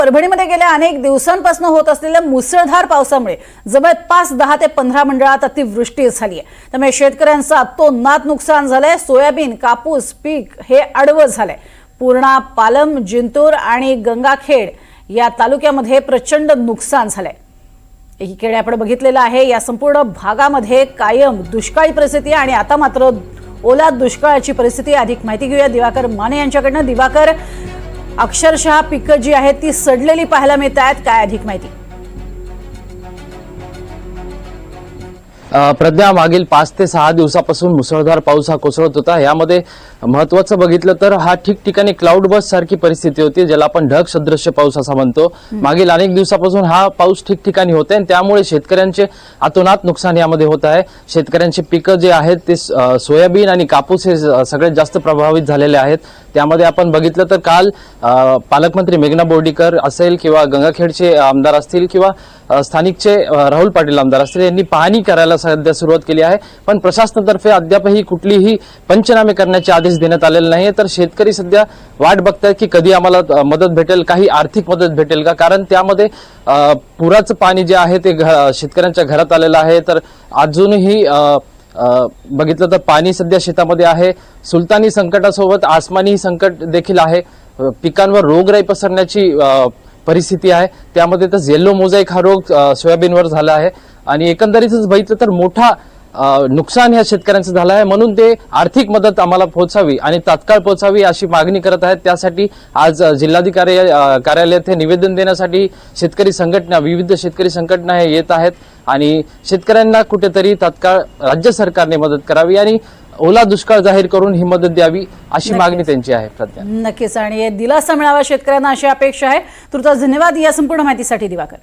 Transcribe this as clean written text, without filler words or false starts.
परभणीमध्ये गेल्या अनेक दिवसांपासून होत असलेल्या मुसळधार पावसामुळे जवळपास 10 ते 15 मंडळात अतिवृष्टी झाली आहे। त्यामुळे शेतकऱ्यांचं अतोनात नुकसान झालंय। सोयाबीन, कापूस पीक हे आडवं झालंय। पूर्णा, पालम, जिंतूर आणि गंगाखेड या तालुक्यामध्ये प्रचंड नुकसान झालंय। एकीकडे आपण बघितलेलं आहे या संपूर्ण भागामध्ये कायम दुष्काळी परिस्थिती आणि आता मात्र ओला दुष्काळाची परिस्थिती। अधिक माहिती घेऊया दिवाकर माने यांच्याकडनं। दिवाकर, अक्षरशः पिकं जी आहेत ती सडलेली पाहायला मिळत आहेत, काय अधिक माहिती? प्रज्ञा, मागील 5 ते 6 दिवसापासून मुसळधार पाऊस हा कोसळत होता। यामध्ये महत्त्वाचं बघितलं तर हा ठिकठिकाणी क्लाउड बस सारखी परिस्थिती होती, ज्याला आपण ढग सदृश्य पाऊस असं म्हणतो। मागील अनेक दिवसापासून हा पाऊस ठिकठिकाणी होते आणि त्यामुळे शेतकऱ्यांचे अतोनात नुकसान यामध्ये होत आहे। शेतकऱ्यांची पिकं जे आहेत ते सोयाबीन आणि कापूस हे सगळ्यात जास्त प्रभावित झालेले आहेत। त्यामध्ये आपण बघितलं तर काल पालकमंत्री मेघना बोर्डीकर असेल किंवा गंगाखेडचे आमदार असतील किंवा स्थानिकचे राहुल पाटील आमदार असतील, यांनी पाहणी करायला सध्या सुरुवात केली आहे। पण प्रशासनातर्फे अद्यापही कुठलीही पंचनामे करण्याचे आदेश देण्यात आलेले नाही। तर शेतकरी सध्या वाट बघतात की कधी आम्हाला मदत भेटेल, काही आर्थिक मदत भेटेल का, कारण त्यामध्ये पुराचं पाणी जे आहे ते शेतकऱ्यांच्या घरात आलेलं आहे। तर अजूनही बघितलं तर पाणी सध्या शेतामध्ये आहे। सुलतानी संकटासोबत आसमानी संकट देखील आहे। पिकांवर रोगराई पसरण्याची परिस्थिती आहे। त्यामध्ये तर येलो मोझॅइक हा रोग सोयाबीनवर झाला आहे आणि एकंदरीतच बघितलं तर मोठा नुकसान या शेतकऱ्यांचं झालं आहे। म्हणून ते आर्थिक मदत आम्हाला पोहोचावी आणि तात्काळ पोहोचावी अशी मागणी करत आहेत। त्यासाठी आज जिल्हाधिकारी कार्यालयात हे निवेदन देण्यासाठी शेतकरी संघटना, विविध शेतकरी संघटना हे येत आहेत आणि शेतकऱ्यांना कुठेतरी तात्काळ राज्य सरकारने मदत करावी आणि ओला दुष्काळ जाहीर करून ही मदत द्यावी अशी मागणी त्यांची आहे। प्रज्ञा, नक्कीच आणि दिलासा मिळावा शेतकऱ्यांना अशी अपेक्षा आहे। तुर्तास धन्यवाद या संपूर्ण माहितीसाठी दिवाकर।